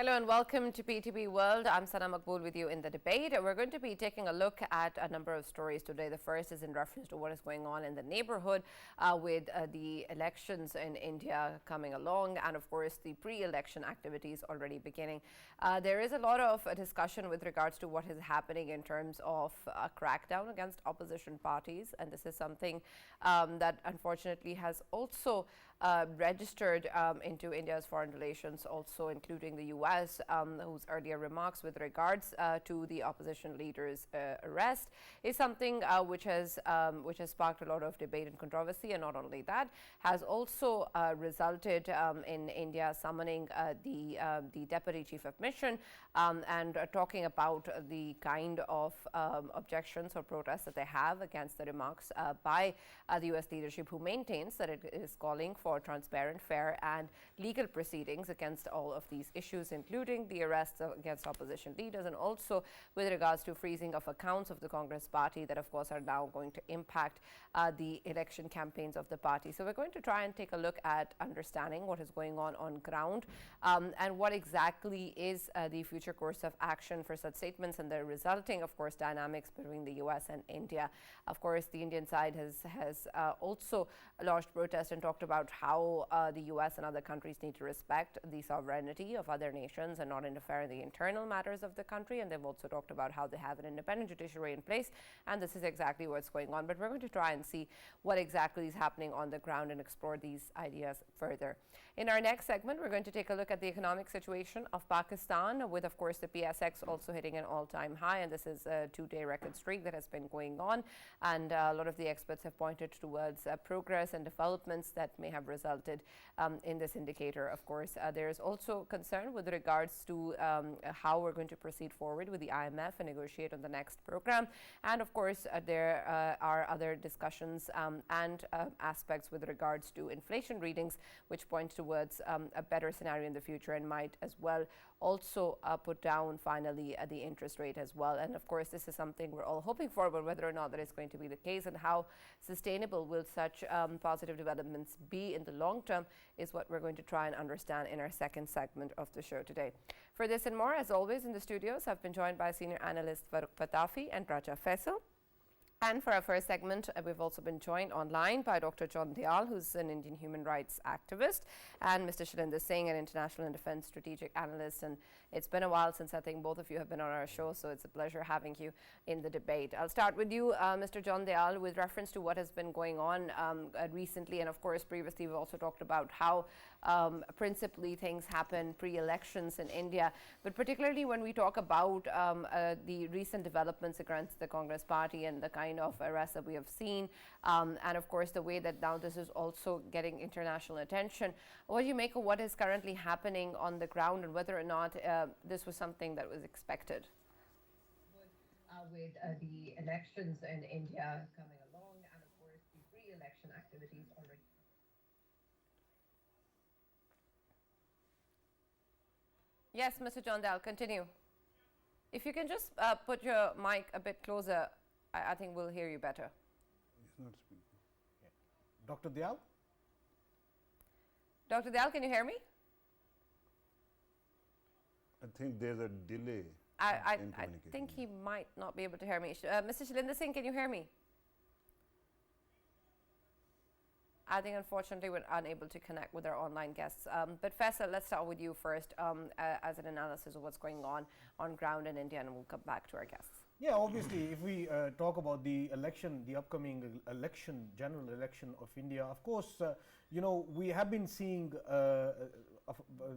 Hello and welcome to PTP World. I'm Sana Maqbool with you in the debate. We're going to be taking a look at a number of stories today. The first is in reference to what is going on in the neighborhood with the elections in India coming along, and of course the pre-election activities already beginning. There is a lot of discussion with regards to what is happening in terms of a crackdown against opposition parties, and this is something that unfortunately has also registered into India's foreign relations, also including the US, whose earlier remarks with regards to the opposition leader's arrest is something which has sparked a lot of debate and controversy, and not only that, has also resulted in India summoning the Deputy Chief of Mission and talking about the kind of objections or protests that they have against the remarks by the US leadership, who maintains that it is calling for transparent, fair and legal proceedings against all of these issues, including the arrests against opposition leaders, and also with regards to freezing of accounts of the Congress party that of course are now going to impact the election campaigns of the party. So we're going to try and take a look at understanding what is going on ground and what exactly is the future course of action for such statements and the resulting, of course, dynamics between the US and India. Of course, the Indian side has also launched protests and talked about how the US and other countries need to respect the sovereignty of other nations and not interfere in the internal matters of the country. And they've also talked about how they have an independent judiciary in place, and this is exactly what's going on. But we're going to try and see what exactly is happening on the ground and explore these ideas further. In our next segment, we're going to take a look at the economic situation of Pakistan, with, of course, the PSX also hitting an all-time high, and this is a two-day record streak that has been going on. And a lot of the experts have pointed towards progress and developments that may have resulted in this indicator. Of course, there is also concern with regards to how we're going to proceed forward with the IMF and negotiate on the next program. And of course, there are other discussions and aspects with regards to inflation readings, which point towards a better scenario in the future and might as well also put down finally the interest rate as well. And of course, this is something we're all hoping for, but whether or not that is going to be the case and how sustainable will such positive developments be in the long term is what we're going to try and understand in our second segment of the show today. For this and more, as always, in the studios, I've been joined by senior analyst Farrukh Pitafi and Raja Faisal. And for our first segment, we've also been joined online by Dr. John Dayal, who's an Indian human rights activist, and Mr. Shailendra Singh, an international and defense strategic analyst. And it's been a while since I think both of you have been on our show, so it's a pleasure having you in the debate. I'll start with you, Mr. John Dayal, with reference to what has been going on recently. And of course, previously, we've also talked about how principally things happen pre-elections in India. But particularly when we talk about the recent developments against the Congress party and the kind of arrests that we have seen, and of course the way that now this is also getting international attention, what do you make of what is currently happening on the ground, and whether or not this was something that was expected? With the elections in India coming along, and of course the pre-election activities already. Yes, Mr. John Dayal, continue. If you can just put your mic a bit closer, I think we'll hear you better. He's not speaking. Yeah. Dr. Dayal? Dr. Dayal, can you hear me? I think there's a delay. I think he might not be able to hear me. Mr. Shailendra Singh, can you hear me? I think unfortunately we're unable to connect with our online guests. But Faisal, let's start with you first as an analysis of what's going on ground in India, and we'll come back to our guests. Yeah, obviously, if we talk about the election, the upcoming election, general election of India, of course, we have been seeing, the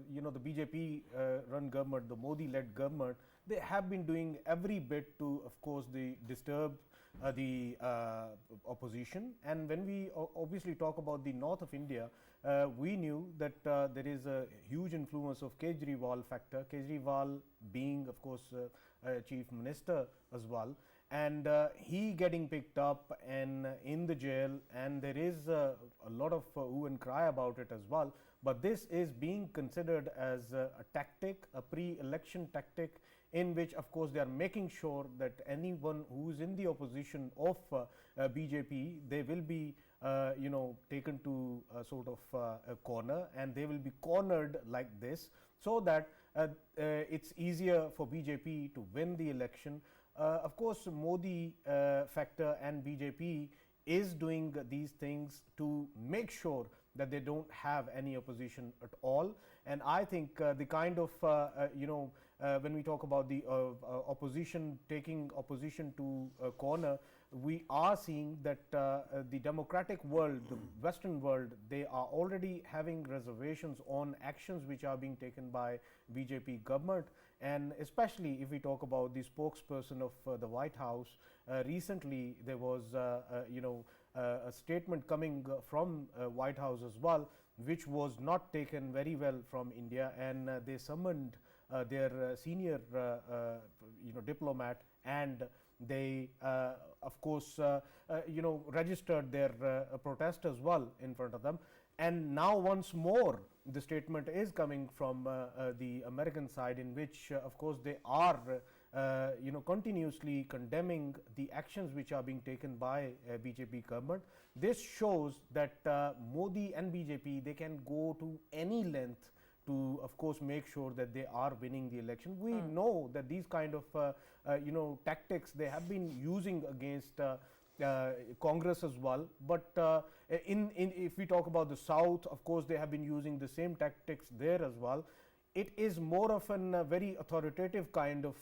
BJP-run government, the Modi-led government, they have been doing every bit to, of course, disturb the opposition. And when we obviously talk about the north of India, we knew that there is a huge influence of Kejriwal factor, Kejriwal being, of course, chief minister as well, and he getting picked up and in the jail, and there is a lot of ooh and cry about it as well. But this is being considered as a tactic, a pre-election tactic, in which of course they are making sure that anyone who is in the opposition of BJP, they will be taken to a sort of a corner, and they will be cornered like this. so that it's easier for BJP to win the election. Of course, Modi factor and BJP is doing these things to make sure that they don't have any opposition at all. And I think the kind of when we talk about the opposition taking opposition to a corner, we are seeing that the democratic world, the Western world, they are already having reservations on actions which are being taken by BJP government. And especially if we talk about the spokesperson of the White House, recently there was a statement coming from White House as well, which was not taken very well from India, and they summoned their senior diplomat, and they of course registered their protest as well in front of them. And now once more the statement is coming from the American side, in which of course they are continuously condemning the actions which are being taken by BJP government. This shows that Modi and BJP, they can go to any length to of course make sure that they are winning the election. We know that these kind of tactics they have been using against Congress as well, but if we talk about the South, of course they have been using the same tactics there as well. It is more of a very authoritative kind of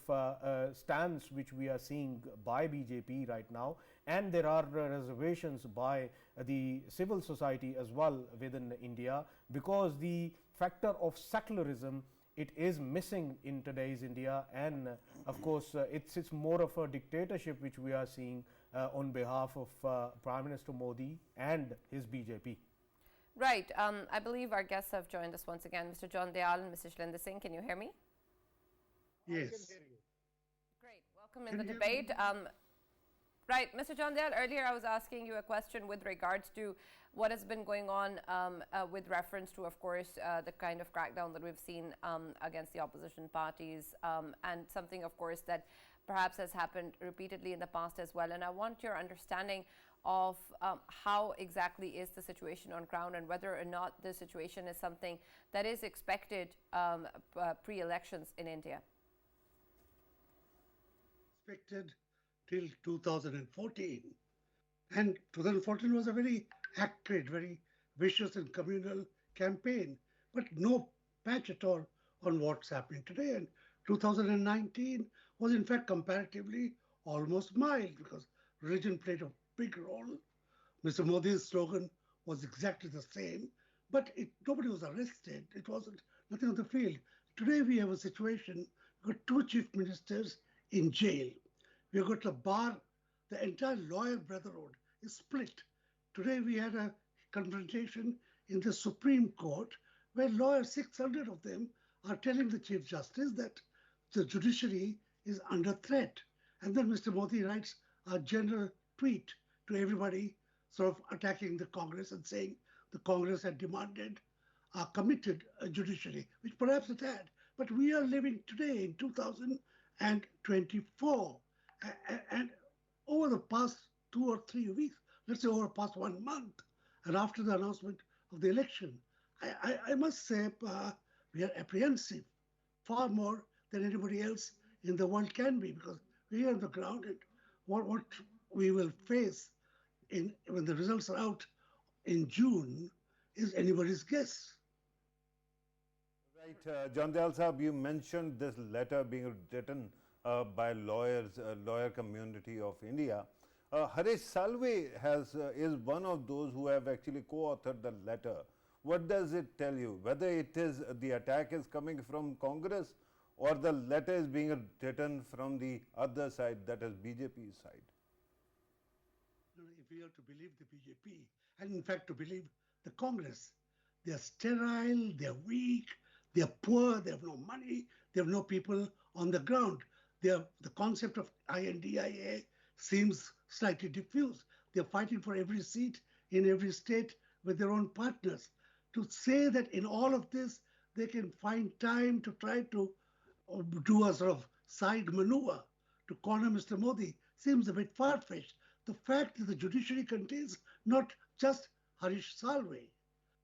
stance which we are seeing by BJP right now, and there are reservations by the civil society as well within India, because the factor of secularism, it is missing in today's India, and of course it's more of a dictatorship which we are seeing on behalf of Prime Minister Modi and his BJP. Right. I believe our guests have joined us once again, Mr. John Dayal and Mr. Shailendra Singh. Can you hear me? Yes. Great. Welcome in the debate. Right, Mr. John Dayal, earlier I was asking you a question with regards to what has been going on with reference to, of course, the kind of crackdown that we've seen against the opposition parties, and something, of course, that perhaps has happened repeatedly in the past as well. And I want your understanding of how exactly is the situation on ground, and whether or not this situation is something that is expected pre-elections in India. Expected till 2014, and 2014 was a very acrid, very vicious and communal campaign, but no patch at all on what's happening today. And 2019 was in fact comparatively almost mild, because religion played a big role. Mr. Modi's slogan was exactly the same, but nobody was arrested. It wasn't nothing on the field. Today we have a situation, we've got two chief ministers in jail. We've got a bar, the entire lawyer brotherhood is split. Today we had a confrontation in the Supreme Court where lawyers, 600 of them, are telling the Chief Justice that the judiciary is under threat. And then Mr. Modi writes a general tweet to everybody, sort of attacking the Congress and saying the Congress had demanded a committed judiciary, which perhaps it had. But we are living today in 2024. And over the past 2 or 3 weeks, let's say over the past 1 month, and after the announcement of the election, I must say we are apprehensive, far more than anybody else in the world can be, because we are on the ground, and what we will face when the results are out in June is anybody's guess. Right, John Dayal Sahab, you mentioned this letter being written by lawyers, lawyer community of India. Harish Salve is one of those who have actually co-authored the letter. What does it tell you? Whether it is the attack is coming from Congress, or the letter is being written from the other side, that is BJP's side? If we are to believe the BJP, and in fact to believe the Congress, they are sterile, they are weak, they are poor, they have no money, they have no people on the ground. The concept of INDIA seems slightly diffuse. They are fighting for every seat in every state with their own partners. To say that in all of this, they can find time to try to do a sort of side maneuver to corner Mr. Modi seems a bit far-fetched. The fact that the judiciary contains not just Harish Salve,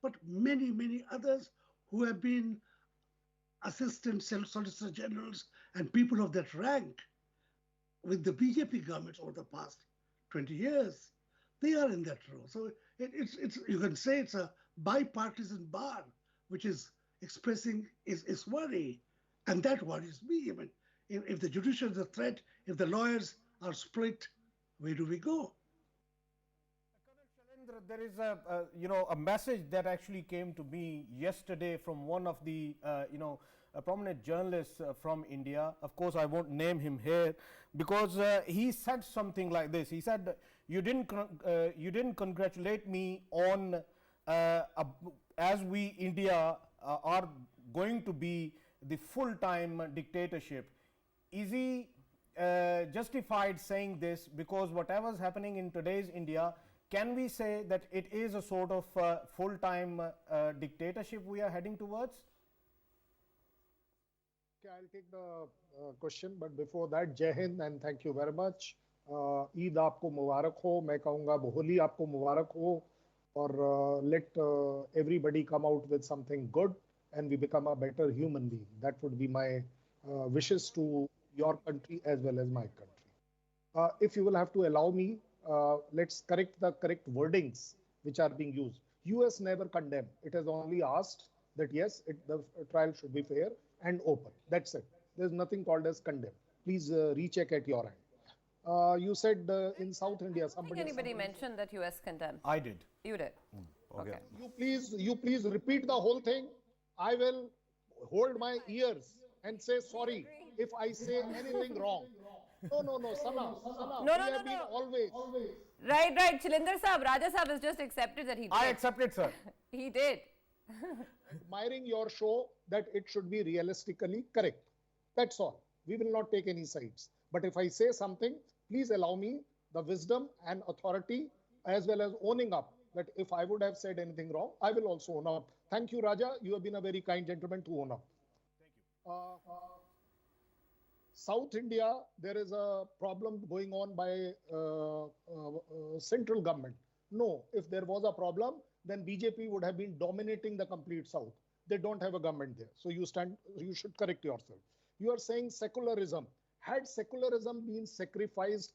but many, many others who have been assistant solicitor generals and people of that rank with the BJP governments over the past 20 years. They are in that role. So it's you can say it's a bipartisan bar which is expressing its worry. And that worries me. I mean, if the judiciary is a threat, if the lawyers are split, where do we go? Shailendra, there is a message that actually came to me yesterday from one of the a prominent journalist from India. Of course, I won't name him here because he said something like this. He said, "You didn't congratulate me on as we India are going to be the full-time dictatorship." Is he justified saying this because whatever's happening in today's India, can we say that it is a sort of full-time dictatorship we are heading towards? Okay, I'll take the question, but before that, Jai Hind and thank you very much. Eid आपको मुबारक हो, मैं कहूँगा होली आपको मुबारक हो, और let everybody come out with something good and we become a better human being. That would be my wishes to your country as well as my country. If you will have to allow me, let's correct the correct wordings which are being used. US never condemned. It has only asked that yes, the trial should be fair and open. That's it. There's nothing called as condemn. Please recheck at your end. You said in South India, somebody. Anybody mentioned that US condemned? I did. You did. Okay. You please repeat the whole thing. I will hold my ears and say sorry if I say anything wrong. No, Sana. No. Always. Right. Shailendra Sahab, Raja Sahab has just accepted that he did. I accepted, sir. He did. Admiring your show that it should be realistically correct. That's all. We will not take any sides. But if I say something, please allow me the wisdom and authority as well as owning up that if I would have said anything wrong, I will also own up. Thank you, Raja. You have been a very kind gentleman to own up. Thank you. South India, there is a problem going on by central government. No, if there was a problem, then BJP would have been dominating the complete South. They don't have a government there. So you should correct yourself. You are saying secularism. Had secularism been sacrificed,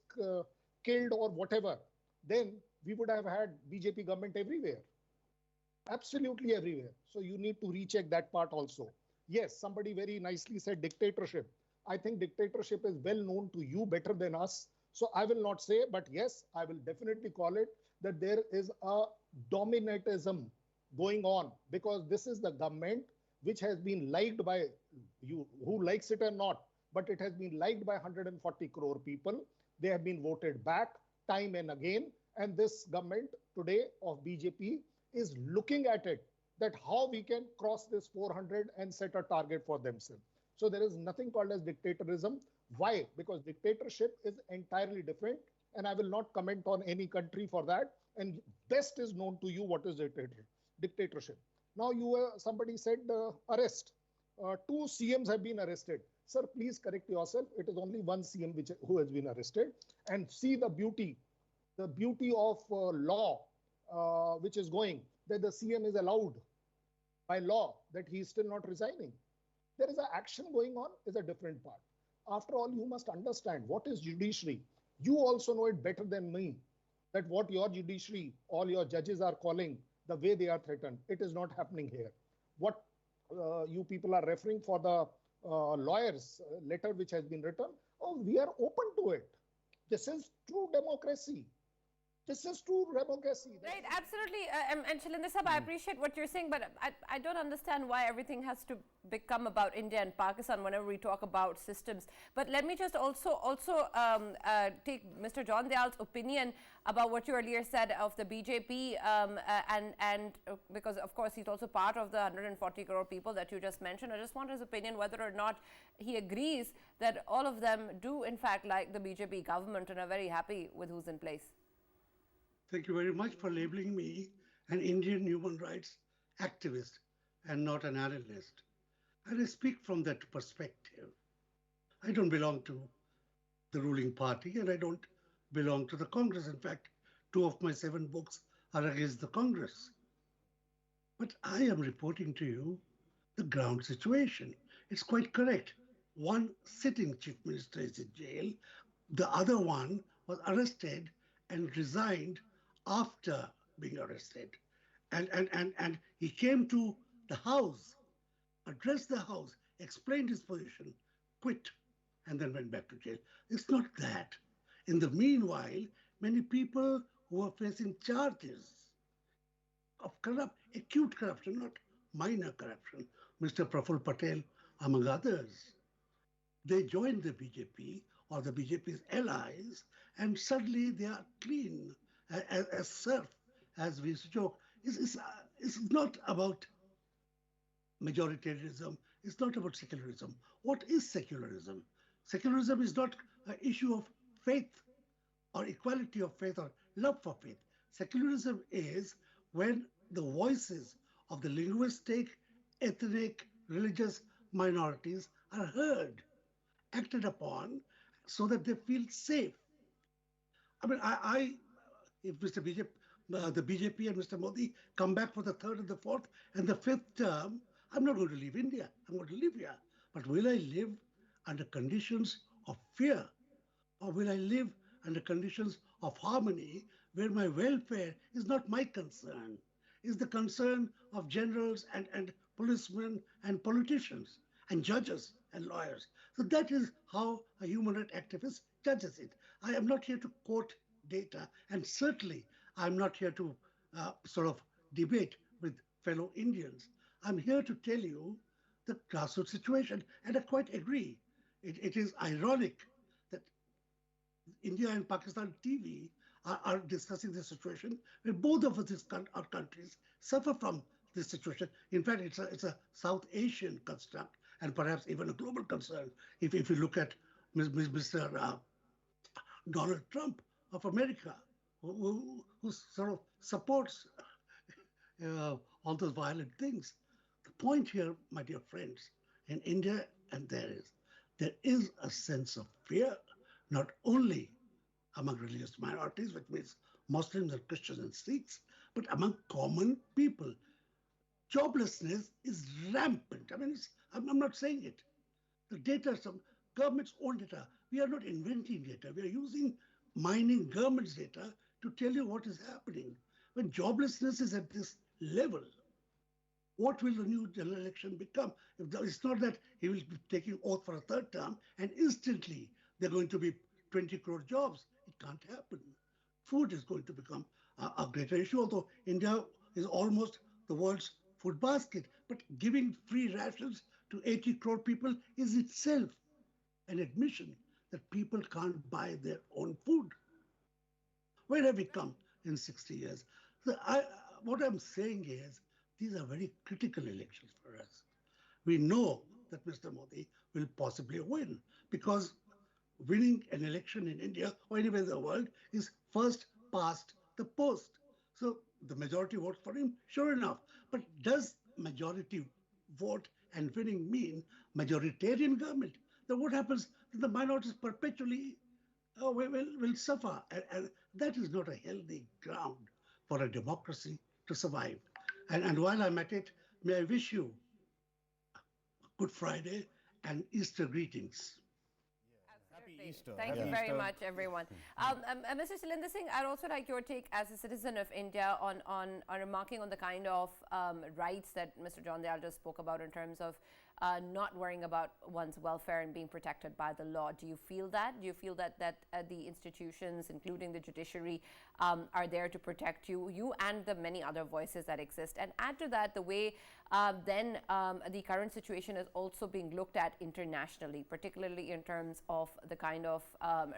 killed or whatever, then we would have had BJP government everywhere. Absolutely everywhere. So you need to recheck that part also. Yes, somebody very nicely said dictatorship. I think dictatorship is well known to you better than us. So I will not say, but yes, I will definitely call it that there is a dominatism going on because this is the government which has been liked by you, who likes it or not, but it has been liked by 140 crore people. They have been voted back time and again. And this government today of BJP is looking at it that how we can cross this 400 and set a target for themselves. So there is nothing called as dictatorism. Why? Because dictatorship is entirely different. And I will not comment on any country for that. And best is known to you what is dictatorship. Now somebody said arrest. 2 CMs have been arrested. Sir, please correct yourself. It is only 1 CM who has been arrested. And see the beauty of law which is going, that the CM is allowed by law that he is still not resigning. There is an action going on, is a different part. After all, you must understand what is judiciary. You also know it better than me, that what your judiciary, all your judges are calling, the way they are threatened, it is not happening here. What you people are referring for the lawyers letter which has been written, we are open to it. This is true democracy. This is true democracy. Right, absolutely. And Shailendra Sahab, I appreciate what you're saying, but I don't understand why everything has to become about India and Pakistan whenever we talk about systems. But let me just also take Mr. John Dayal's opinion about what you earlier said of the BJP, and because of course he's also part of the 140 crore people that you just mentioned. I just want his opinion whether or not he agrees that all of them do in fact like the BJP government and are very happy with who's in place. Thank you very much for labeling me an Indian human rights activist and not an analyst. And I speak from that perspective. I don't belong to the ruling party and I don't belong to the Congress. In fact, 2 of my 7 books are against the Congress. But I am reporting to you the ground situation. it's quite correct. One sitting chief minister is in jail. The other one was arrested and resigned after being arrested. And he came to the house, addressed the house, explained his position, quit, and then went back to jail. It's not that. In the meanwhile, many people who are facing charges of acute corruption, not minor corruption, Mr. Praful Patel, among others, they joined the BJP or the BJP's allies, and suddenly they are clean as surf, as we used to joke. It's not about majoritarianism. It's not about secularism. What is secularism? Secularism is not an issue of faith or equality of faith or love for faith. Secularism is when the voices of the linguistic, ethnic, religious minorities are heard, acted upon, so that they feel safe. I mean, if Mr. BJP, the BJP and Mr. Modi come back for the third and the fourth and the fifth term, I'm not going to leave India. I'm going to live here. But will I live under conditions of fear? Or will I live under conditions of harmony where my welfare is not my concern, is the concern of generals and policemen and politicians and judges and lawyers? So that is how a human rights activist judges it. I am not here to quote data, and certainly I'm not here to sort of debate with fellow Indians. I'm here to tell you the grassroots situation, and I quite agree. It is ironic that India and Pakistan TV are discussing this situation, where both of these our countries suffer from this situation. In fact, it's a South Asian construct, and perhaps even a global concern. If you look at Mr. Donald Trump of America, who sort of supports all those violent things. The point here, my dear friends, in India, and there is a sense of fear, not only among religious minorities, which means Muslims and Christians and Sikhs, but among common people. Joblessness is rampant. I mean, I'm not saying it. The data, some government's own data. We are not inventing data. We are using mining government's data to tell you what is happening. When joblessness is at this level, what will the new general election become? It's not that he will be taking oath for a third term and instantly there are going to be 20 crore jobs. It can't happen. Food is going to become a greater issue, although India is almost the world's food basket. But giving free rations to 80 crore people is itself an admission that people can't buy their own food. Where have we come in 60 years? So what I'm saying is, these are very critical elections for us. We know that Mr. Modi will possibly win because winning an election in India or anywhere in the world is first past the post. So the majority votes for him, sure enough. But does majority vote and winning mean majoritarian government? Then what happens? The minorities perpetually will suffer. And that is not a healthy ground for a democracy to survive. And while I'm at it, may I wish you Good Friday and Easter greetings. Absolutely. Easter. Thank Happy you very Easter. much, everyone. Mr. Shailendra Singh, I'd also like your take as a citizen of India on remarking on the kind of rights that Mr. John Dayal just spoke about in terms of not worrying about one's welfare and being protected by the law. Do you feel that? Do you feel that the institutions, including the judiciary, are there to protect you and the many other voices that exist? And add to that the way then the current situation is also being looked at internationally, particularly in terms of the kind of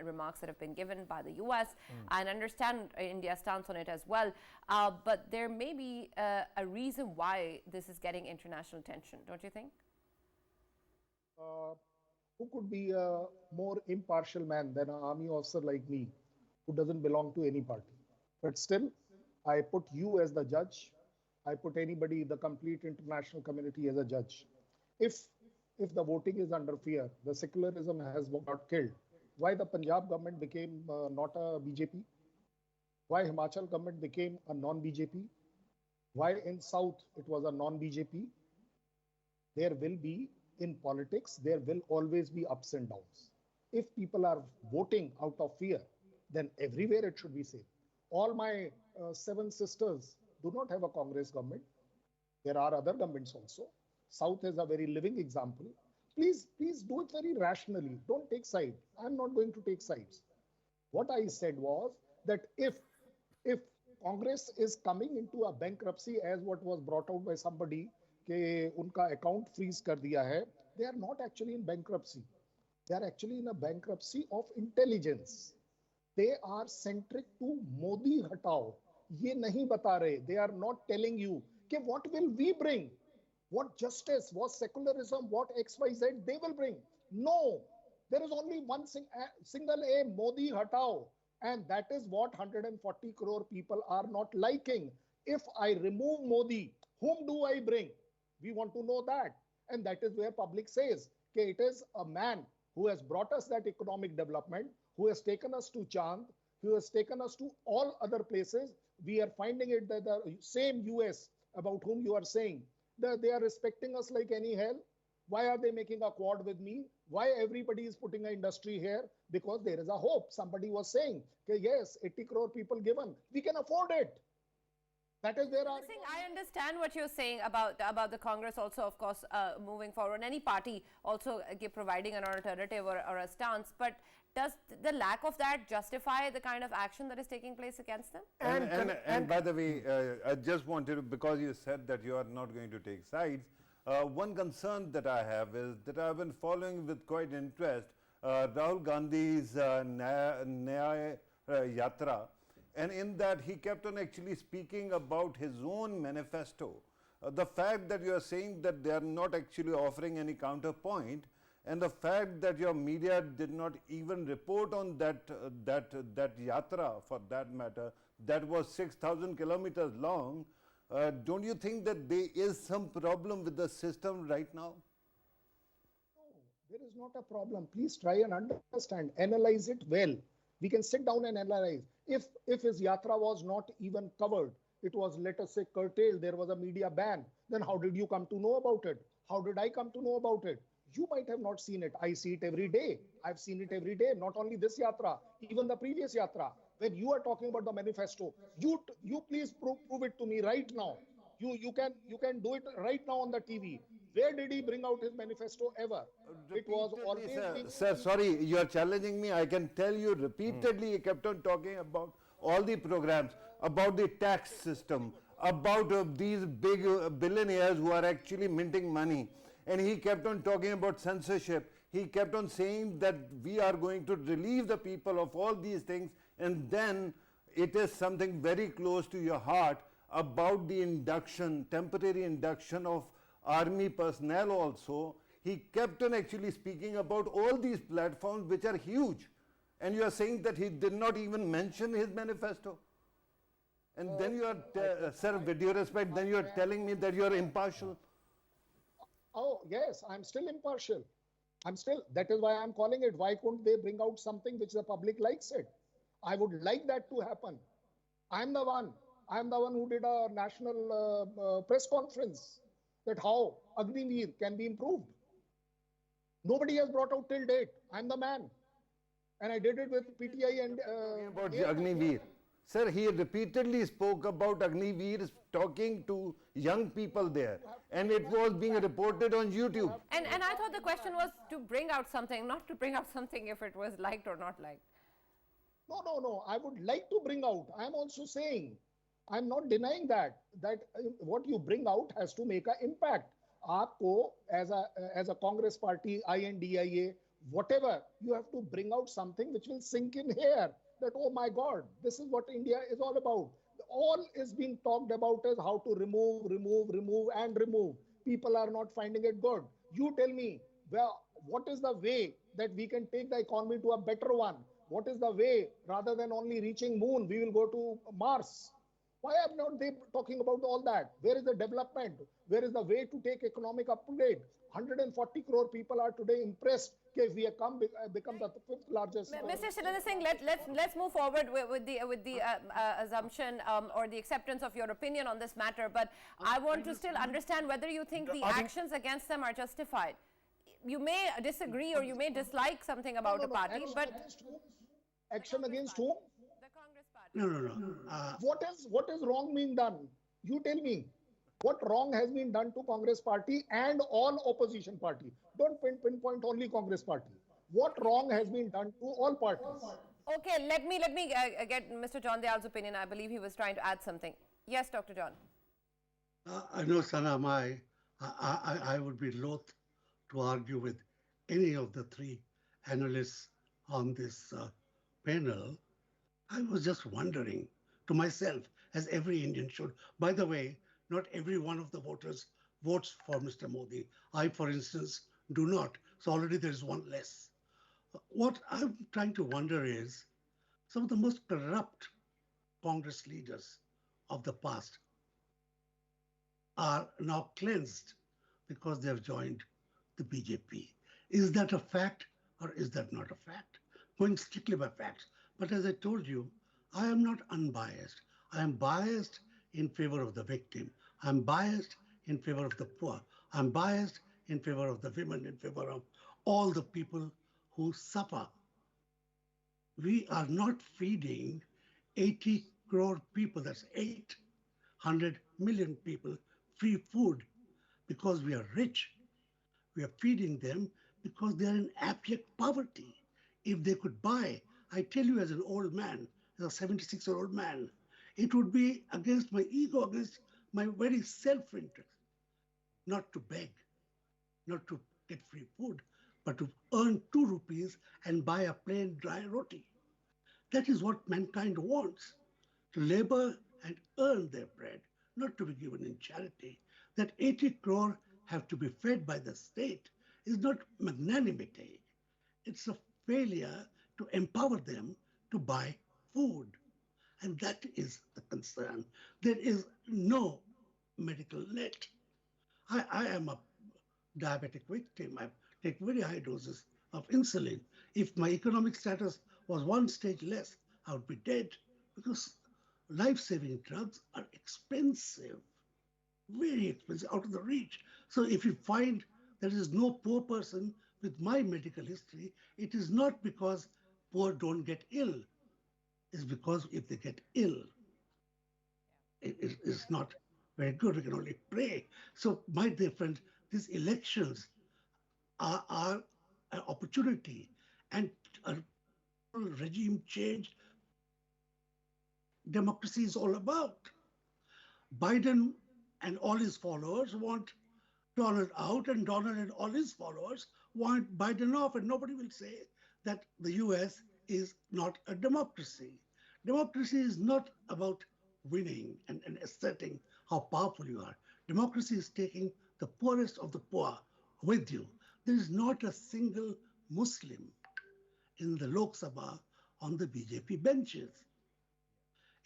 remarks that have been given by the US. And understand India's stance on it as well. But there may be a reason why this is getting international attention, don't you think? Who could be a more impartial man than an army officer like me, who doesn't belong to any party? But still, I put you as the judge. I put anybody, the complete international community as a judge. If the voting is under fear, the secularism has got killed. Why the Punjab government became not a BJP? Why Himachal government became a non-BJP? Why in South it was a non-BJP? There will be in politics, there will always be ups and downs. If people are voting out of fear, then everywhere it should be safe. All my 7 sisters do not have a Congress government. There are other governments also. South is a very living example. Please do it very rationally. Don't take sides. I'm not going to take sides. What I said was that if Congress is coming into a bankruptcy, as what was brought out by somebody, कि उनका account freeze कर दिया है, they are not actually in bankruptcy. They are actually in a bankruptcy of intelligence. They are centric to Modi hatao. ये नहीं बता रहे. They are not telling you कि what will we bring? What justice, what secularism, what XYZ they will bring. No, there is only one single aim, Modi hatao. And that is what 140 crore people are not liking. If I remove Modi, whom do I bring? We want to know that. And that is where public says, okay, it is a man who has brought us that economic development, who has taken us to Chand, who has taken us to all other places. We are finding it that the same US about whom you are saying, that they are respecting us like any hell. Why are they making a quad with me? Why everybody is putting an industry here? Because there is a hope. Somebody was saying, okay, yes, 80 crore people given. We can afford it. That is where I understand what you're saying about the Congress also, of course, moving forward. Any party also providing an alternative or a stance. But does the lack of that justify the kind of action that is taking place against them? And by the way, I just wanted to, because you said that you are not going to take sides, one concern that I have is that I've been following with quite interest Rahul Gandhi's Nyaya Yatra, and in that he kept on actually speaking about his own manifesto. The fact that you are saying that they are not actually offering any counterpoint, and the fact that your media did not even report on that yatra, for that matter, that was 6,000 kilometers long, don't you think that there is some problem with the system right now? No, there is not a problem. Please try and understand, analyze it well. We can sit down and analyze. If his yatra was not even covered, it was, let us say, curtailed, there was a media ban, then how did you come to know about it? How did I come to know about it? You might have not seen it. I see it every day. I've seen it every day. Not only this yatra, even the previous yatra. When you are talking about the manifesto, you please prove it to me right now. You can do it right now on the TV. Where did he bring out his manifesto ever? It was always Sir, sorry, you are challenging me. I can tell you repeatedly he kept on talking about all the programs, about the tax system, about these big billionaires who are actually minting money. And he kept on talking about censorship. He kept on saying that we are going to relieve the people of all these things, and then it is something very close to your heart about the induction, temporary induction of army personnel also. He kept on actually speaking about all these platforms which are huge. And you are saying that he did not even mention his manifesto. And then you are, sir, with due respect, then you are telling me that you are impartial. Oh, yes, I'm still impartial. That is why I'm calling it. Why couldn't they bring out something which the public likes it? I would like that to happen. I'm the one who did a national press conference that how Agniveer can be improved. Nobody has brought out till date. I'm the man. And I did it with PTI and... about Agniveer. Sir, he repeatedly spoke about Agniveer talking to young people there, and it was being reported on YouTube. And I thought the question was to bring out something, not to bring out something if it was liked or not liked. No. I would like to bring out. I'm also saying, I'm not denying that what you bring out has to make an impact. Aapko, as a Congress party, INDIA, whatever, you have to bring out something which will sink in here. That, oh my God, this is what India is all about. All is being talked about is how to remove. People are not finding it good. You tell me, well, what is the way that we can take the economy to a better one? What is the way, rather than only reaching moon, we will go to Mars? Why are not they talking about all that? Where is the development? Where is the way to take economic upgrade? 140 crore people are today impressed if we have become the 5th largest. Mr. Shailendra Singh, let's move forward with the assumption or the acceptance of your opinion on this matter. But I want to still understand whether you think the actions against them are justified. you may disagree or you may dislike something about a party, but Action against whom? the Congress party. No. What is wrong being done? You tell me. What wrong has been done to Congress party and all opposition party? Don't pinpoint only Congress party. What wrong has been done to all parties? Okay, let me get Mr. John Dayal's opinion. I believe he was trying to add something. Yes, Dr. John. I know, Sanam, I would be loath to argue with any of the three analysts on this panel. I was just wondering to myself, as every Indian should. By the way, not every one of the voters votes for Mr. Modi. I, for instance, do not. So already there is one less. What I'm trying to wonder is some of the most corrupt Congress leaders of the past are now cleansed because they have joined the BJP. Is that a fact or is that not a fact? Going strictly by facts. But as I told you, I am not unbiased. I am biased in favor of the victim. I'm biased in favor of the poor. I'm biased in favor of the women, in favor of all the people who suffer. We are not feeding 80 crore people, that's 800 million people, free food because we are rich. We are feeding them because they are in abject poverty. If they could buy, I tell you as an old man, as a 76-year-old man, it would be against my ego, against my very self-interest, not to beg, not to get free food, but to earn 2 rupees and buy a plain dry roti. That is what mankind wants, to labor and earn their bread, not to be given in charity. That 80 crore have to be fed by the state is not magnanimity. It's a failure to empower them to buy food. And that is the concern. There is no medical net. I am a diabetic victim. I take very high doses of insulin. If my economic status was one stage less, I would be dead because life-saving drugs are expensive, very expensive, out of the reach. So if you find there is no poor person with my medical history, it is not because poor don't get ill. It's because if they get ill, it's not very good. We can only pray. So my dear friend, these elections are an opportunity, and a regime change, democracy is all about. Biden and all his followers want Donald out, and Donald and all his followers want Biden off, and nobody will say that the US is not a democracy. Democracy is not about winning and asserting how powerful you are. Democracy is taking the poorest of the poor with you. There is not a single Muslim in the Lok Sabha on the BJP benches.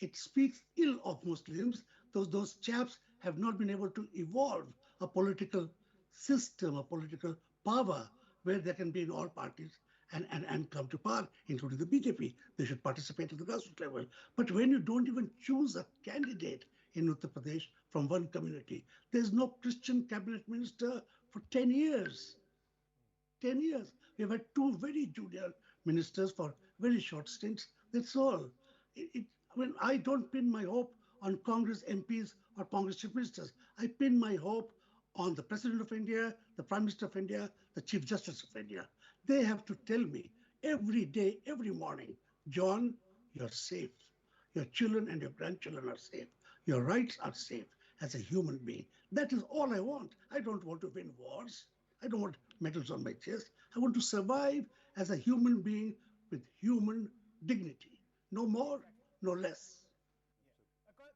It speaks ill of Muslims. Those chaps have not been able to evolve a political system, a political power where they can be in all parties and come to power, including the BJP. They should participate at the grassroots level. But when you don't even choose a candidate in Uttar Pradesh from one community, there's no Christian cabinet minister for 10 years. 10 years. We've had 2 very junior ministers for very short stints. That's all. I don't pin my hope on Congress MPs or Congress chief ministers. I pin my hope on the President of India, the Prime Minister of India, the Chief Justice of India. They have to tell me every day, every morning, John, you're safe. Your children and your grandchildren are safe. Your rights are safe as a human being. That is all I want. I don't want to win wars. I don't want medals on my chest. I want to survive as a human being with human dignity. No more, no less.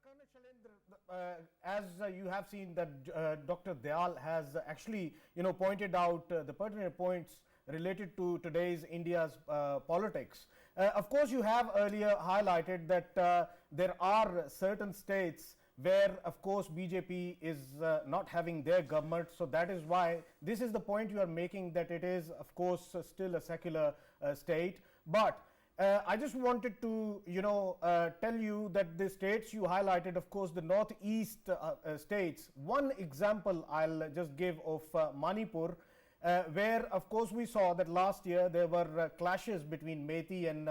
Colonel Shailendra, as you have seen that Dr. Dayal has actually, pointed out the pertinent points related to today's India's politics. Of course, you have earlier highlighted that there are certain states where, of course, BJP is not having their government. So that is why this is the point you are making, that it is, of course, still a secular state. But I just wanted to, tell you that the states you highlighted, of course, the northeast states. One example I'll just give of Manipur. where of course we saw that last year there were clashes between Methi and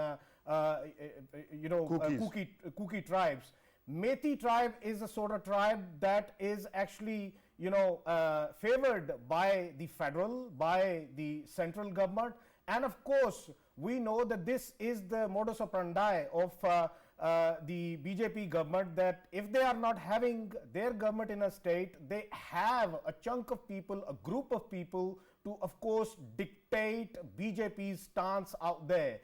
Kuki tribes. Methi tribe is a sort of tribe that is actually favored by the federal, by the central government, and of course we know that this is the modus operandi of the BJP government, that if they are not having their government in a state, they have a chunk of people, a group of people to of course dictate BJP's stance out there.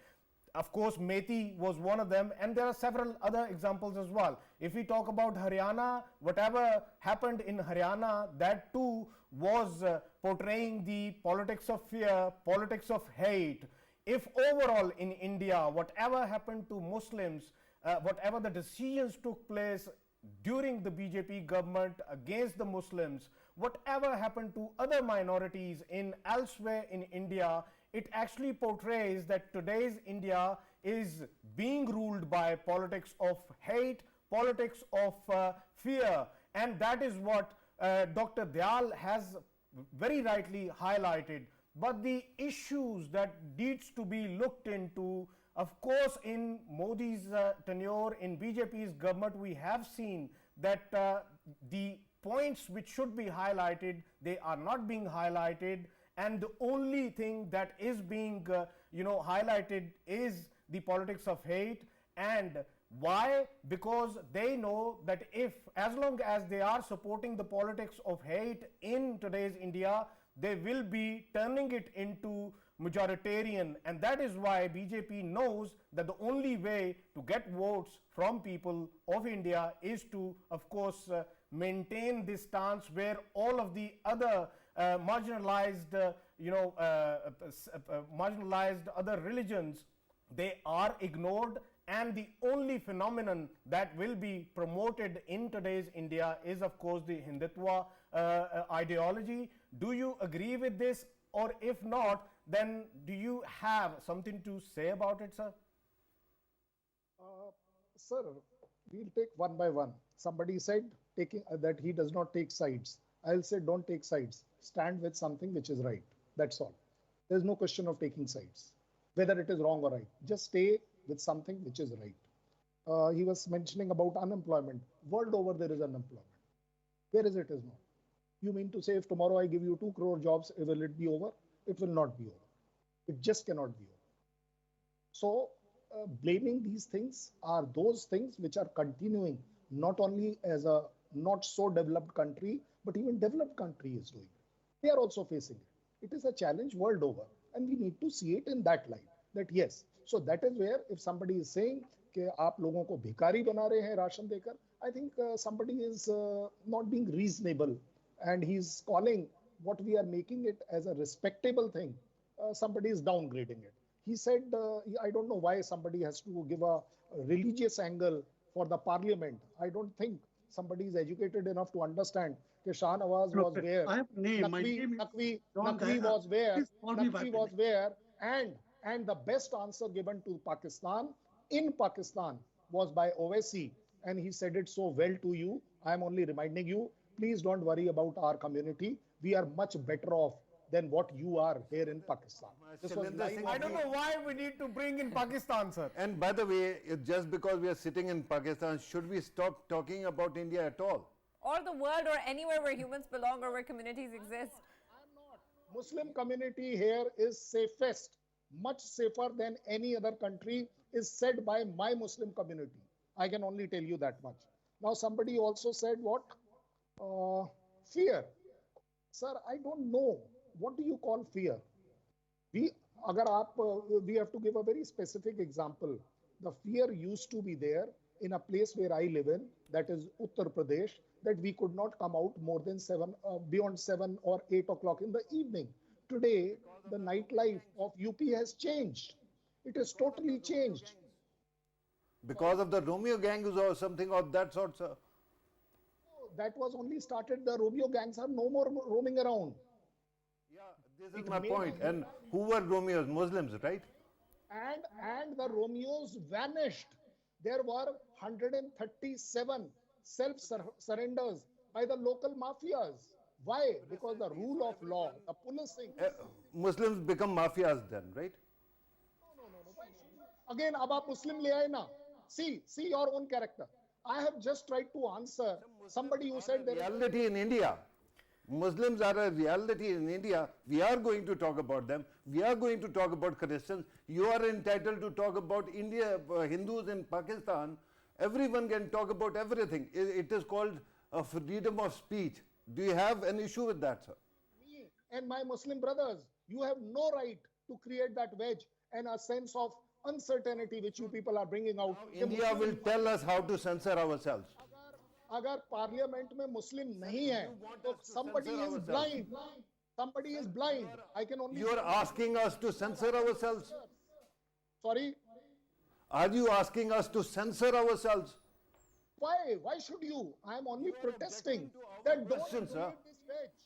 Of course, Methi was one of them, and there are several other examples as well. If we talk about Haryana, whatever happened in Haryana, that too was portraying the politics of fear, politics of hate. If overall in India, whatever happened to Muslims, whatever the decisions took place during the BJP government against the Muslims, whatever happened to other minorities in elsewhere in India, it actually portrays that today's India is being ruled by politics of hate, politics of fear, and that is what Dr. Dayal has very rightly highlighted. But the issues that needs to be looked into, of course, in Modi's tenure, in BJP's government, we have seen that the points which should be highlighted, they are not being highlighted, and the only thing that is being highlighted is the politics of hate. And why? Because they know that as long as they are supporting the politics of hate in today's India, they will be turning it into majoritarian, and that is why BJP knows that the only way to get votes from people of India is to, of course, maintain this stance where all of the other marginalized other religions, they are ignored, and the only phenomenon that will be promoted in today's India is of course the Hindutva ideology. Do you agree with this, or if not, then do you have something to say about it, sir? Sir, we'll take one by one. Somebody said that he does not take sides. I'll say don't take sides. Stand with something which is right. That's all. There's no question of taking sides, whether it is wrong or right. Just stay with something which is right. He was mentioning about unemployment. World over there is unemployment. Where is it is not? You mean to say if tomorrow I give you 2 crore jobs, will it be over? It will not be over. It just cannot be over. So blaming these things are those things which are continuing not only as a not so developed country, but even developed country is doing it. They are also facing it. It is a challenge world over, and we need to see it in that light, that yes. So that is where if somebody is saying कि आप लोगों को भिखारी बना रहे हैं ration देकर, I think somebody is not being reasonable, and he's calling what we are making it as a respectable thing. Somebody is downgrading it. He said, I don't know why somebody has to give a religious angle for the parliament. I don't think somebody is educated enough to understand that Shah Nawaz was where, I have a name. My name is Naqvi was where, Naqvi was where, and the best answer given to Pakistan in Pakistan was by Owaisi, and he said it so well to you. I am only reminding you, please don't worry about our community. We are much better off than what you are here in Pakistan. I don't know why we need to bring in Pakistan, sir. And by the way, just because we are sitting in Pakistan, should we stop talking about India at all? Or the world, or anywhere where humans belong or where communities exist? I'm not. Muslim community here is safest, much safer than any other country, is said by my Muslim community. I can only tell you that much. Now somebody also said what? Fear. Sir, I don't know. What do you call fear? We have to give a very specific example. The fear used to be there in a place where I live in, that is Uttar Pradesh, that we could not come out more than beyond 7 or 8 o'clock in the evening. Today, the nightlife of UP has changed. It has totally changed. Because of the Romeo gangs or something of that sort, sir? That was only started. The Romeo gangs are no more roaming around. Yeah, this is my point. And who were Romeos? Muslims, right? And the Romeos vanished. There were 137 self-surrenders by the local mafias. Why? Because the rule of law, the policing. Muslims become mafias then, right? Again, अब आप Muslim ले आए ना. See your own character. I have just tried to answer somebody who said there is Reality in India. Muslims are a reality in India. We are going to talk about them. We are going to talk about Christians. You are entitled to talk about India, Hindus in Pakistan. Everyone can talk about everything. It is called a freedom of speech. Do you have an issue with that, sir? me and my Muslim brothers. You have no right to create that wedge and a sense of uncertainty which you people are bringing out. India will tell us how to censor ourselves. अगर parliament में मुस्लिम नहीं है तो somebody is blind. Somebody is blind. I can only. You are asking us to censor ourselves. Sorry. Are you asking us to censor ourselves? Why? Why should you? I am only protesting that don't question, sir. create this wedge.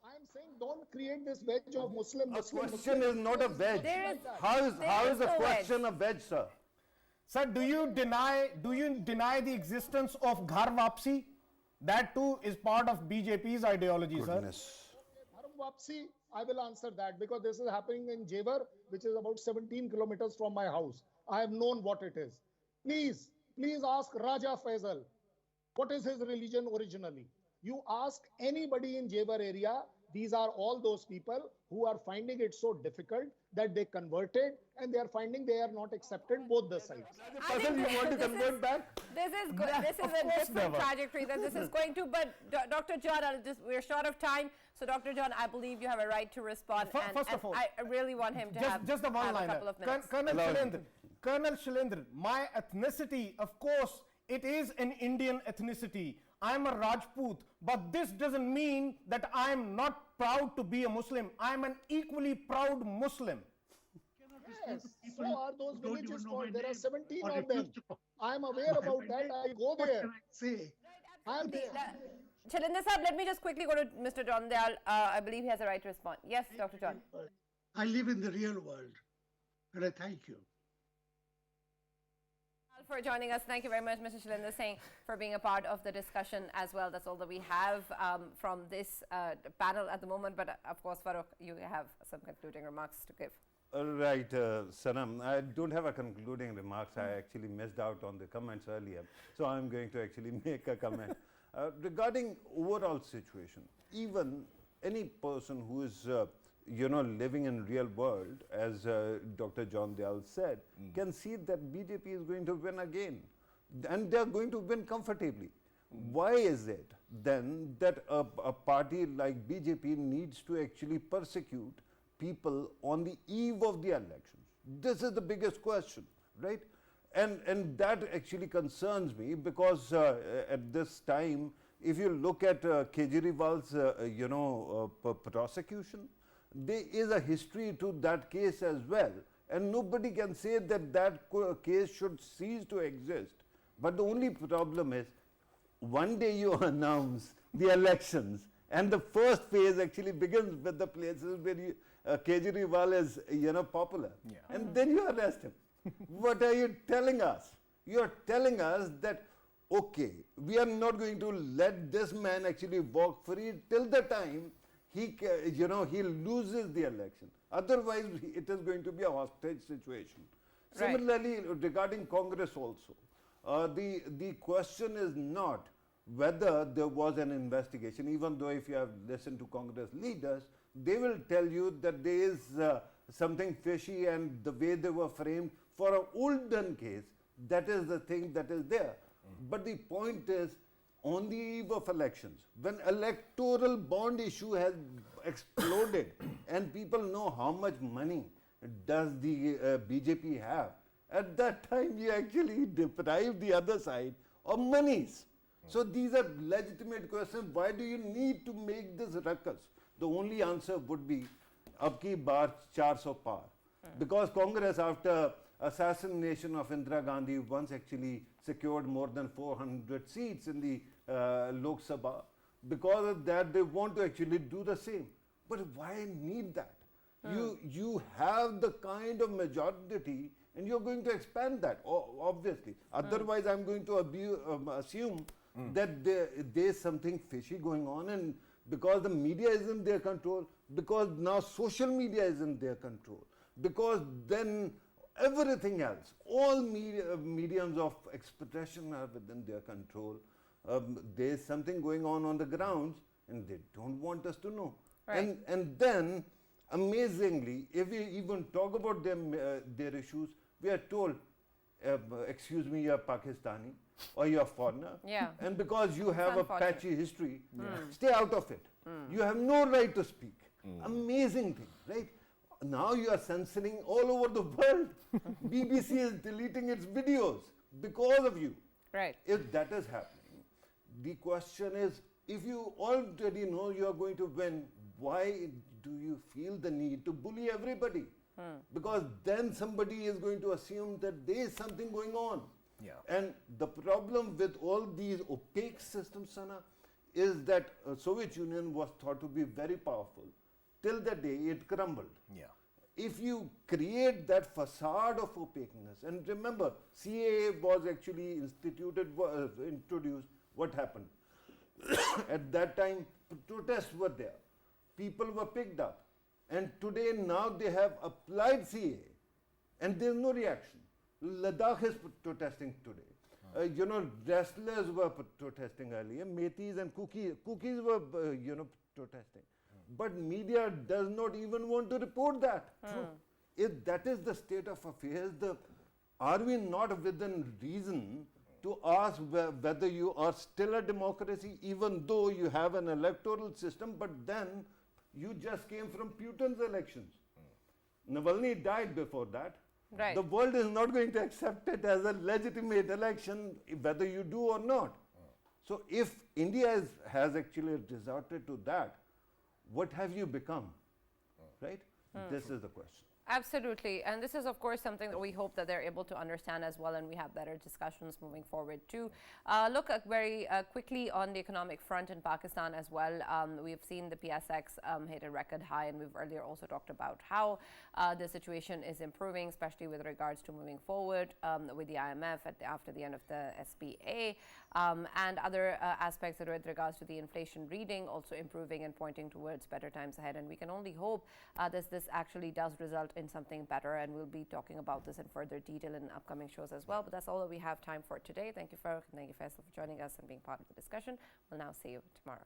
I am saying don't create this wedge of Muslim. A Muslim. question is not a wedge. There is- How is a no question a wedge, sir? Sir, do you deny the existence of Ghar Wapsi? That too is part of BJP's ideology, sir. Dharam Wapsi, I will answer that because this is happening in Jewar, which is about 17 kilometers from my house. I have known what it is. Please ask Raja Faisal, what is his religion originally? You ask anybody in Jewar area, these are all those people who are finding it so difficult that they converted and they are finding they are not accepted both the sides. I think you want to this convert is- back? This is good. This is of a course different never. trajectory that this is going to. But Dr. John, we're short of time. So, Dr. John, I believe you have a right to respond. First of all, I really want him to have just the one have a liner. couple of minutes. Colonel Shailendra, my ethnicity, of course, it is an Indian ethnicity. I'm a Rajput, but this doesn't mean that I'm not proud to be a Muslim. I'm an equally proud Muslim. Yes, so are those villages called. There are 17 of them. I am aware about that. I go What there. can I say? I am there. Shailendra Saab, let me just quickly go to Mr. John Dayal. I believe he has a right to respond. Yes, Dr. John. I live in the real world, and I thank you. For joining us. Thank you very much, Mr. Shailendra Singh, for being a part of the discussion as well. That's all that we have from this panel at the moment. But of course, Farrukh, you have some concluding remarks to give. Right, Sanam. I don't have a concluding remarks. I actually missed out on the comments earlier. So I'm going to actually make a comment. Regarding overall situation, even any person who is living in real world, as Dr. John Dayal said, can see that BJP is going to win again, and they are going to win comfortably. Why is it then that a party like BJP needs to actually persecute people on the eve of the elections? This is the biggest question, right? And that actually concerns me because at this time, if you look at Kejriwal's prosecution, there is a history to that case as well, and nobody can say that case should cease to exist. But the only problem is, one day you announce the elections, and the first phase actually begins with the places where Kejriwal is popular, and then you arrest him. What are you telling us? You are telling us that, okay, we are not going to let this man actually walk free till the time he loses the election. Otherwise, it is going to be a hostage situation. Right. Similarly, regarding Congress also, the question is not whether there was an investigation, even though if you have listened to Congress leaders, they will tell you that there is something fishy, and the way they were framed for an olden case, that is the thing that is there. But the point is, on the eve of elections, when electoral bond issue has exploded and people know how much money does the BJP have, at that time you actually deprive the other side of monies. So these are legitimate questions. Why do you need to make this ruckus? The only answer would be, ab ki baar 400 par. Because Congress, after assassination of Indira Gandhi, once actually secured more than 400 seats in the Lok Sabha. Because of that, they want to actually do the same. But why need that? You have the kind of majority, and you're going to expand that, obviously. Otherwise, I'm going to assume that there's something fishy going on, and because the media is in their control, because now social media is in their control, because then everything else, all mediums of expression are within their control. There is something going on the grounds, and they don't want us to know. Right. And then, amazingly, if we even talk about their issues, we are told, excuse me, you're Pakistani or you're a foreigner. Yeah. And because you have a unfortunate. patchy history, stay out of it. You have no right to speak. Amazing thing, right? Now you are censoring all over the world. BBC is deleting its videos because of you. Right. If that is happening, the question is, if you already know you are going to win, why do you feel the need to bully everybody? Because then somebody is going to assume that there is something going on. Yeah. And the problem with all these opaque systems, Sana, is that Soviet Union was thought to be very powerful till the day it crumbled. Yeah. If you create that facade of opaqueness, and remember, CAA was actually introduced, what happened? At that time, protests were there. People were picked up. And today, now they have applied CAA, and there is no reaction. Ladakh is protesting today. Wrestlers were protesting earlier. Metis and cookies were, protesting. But media does not even want to report that. If that is the state of affairs, are we not within reason to ask whether you are still a democracy, even though you have an electoral system, but then you just came from Putin's elections. Navalny died before that. Right. The world is not going to accept it as a legitimate election, whether you do or not. So if India has actually resorted to that, what have you become? Right? This is the question. Absolutely. And this is, of course, something that we hope that they're able to understand as well, and we have better discussions moving forward too. Look very quickly on the economic front in Pakistan as well. We've seen the PSX hit a record high, and we've earlier also talked about how the situation is improving, especially with regards to moving forward with the IMF after the end of the SBA, and other aspects with regards to the inflation reading also improving and pointing towards better times ahead. And we can only hope that this actually does result in something better, and we'll be talking about this in further detail in upcoming shows as well. But that's all that we have time for today. Thank you, Farrukh, and thank you, Faisal, for joining us and being part of the discussion. We'll now see you tomorrow.